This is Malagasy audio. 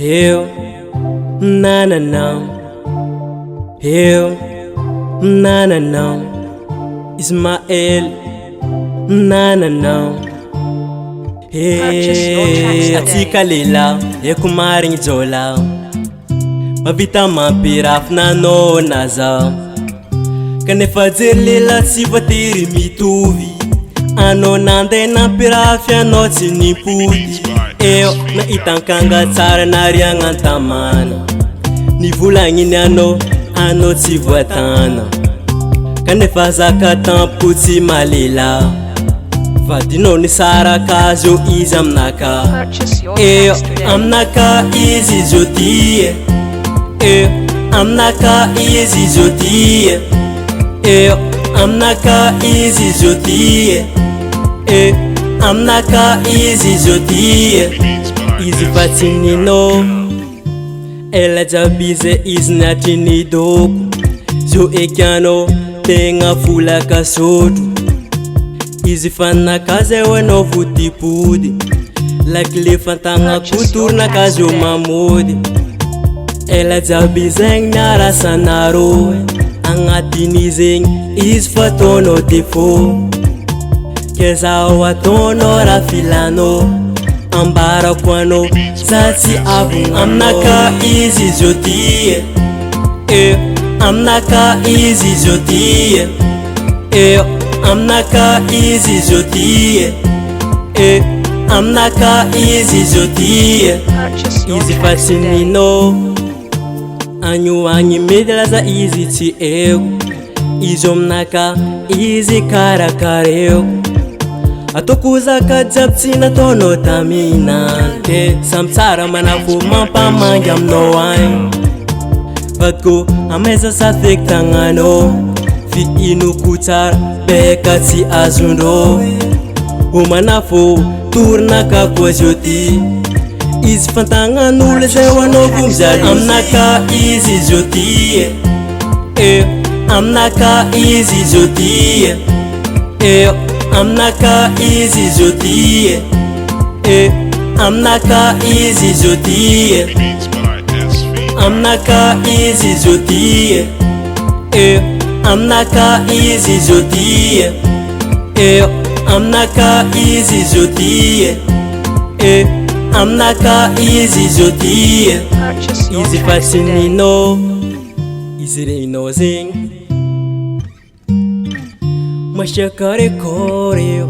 Eu, nananão. Eu, nananão. Ismael, nananão. Hey, atika lela, e kumaring jola. Mavita mampiraf na no naza. Kanefa jery lela tsy voatery mitovy. Anao nandeha nampirafy anao tsy nipody. Eo na itankanga tsara nariagna antamana. Nivolagniny anao tsy voatana. Kanefa zaka tampo tsy malela. Vadinao nisaraka azy eo izy aminaka. Eo aminaka izy zotie. Eo aminaka izy zotie. Eo aminaka izy zotie. Eo aminaka izy zotie. Izy fa tsy ninao. Ela jiaby ze izy niatriny doko. Zo ekianao tegna folaka sotro. Izy fanakazy eo anao votipody. Lakile fantagna kotornakazy eo mamody. Ela jiaby zegny niarasanarô. Agnatin'izegny izy fataonao défaut. Kezao ataonao raha filanao. Ambarako anao za tsy avo. Aminaka izy zotie. Eo aminaka izy zotie. Eo aminaka izy zotie. Eo aminaka izy zotie. Izy fa tsy ninao. Agno agny mety laza izy tsy eko. Izy aminaka izy karakareko. Ataoko zaka jiaby tsy nataonao tamin'andro. Samy tsara manafo mampamangy aminao agny. Vadiko amaiza safeky tagnanao. Fi inoko tsara beka tsy azondrô. O manafo tornaka koa zio ty. Izy fantagnan'olo zay ho anao vomizary. Aminaka izy zotie. Eo aminaka izy zotie. Eo aminaka izy zotie. Eo aminaka izy zotie. Aminaka izy zotie. Eo aminaka izy zotie. Eo aminaka izy zotie. Eo aminaka izy zotie. Izy fa tsy ninao. Izy reninao zegny masiaka rekory eo.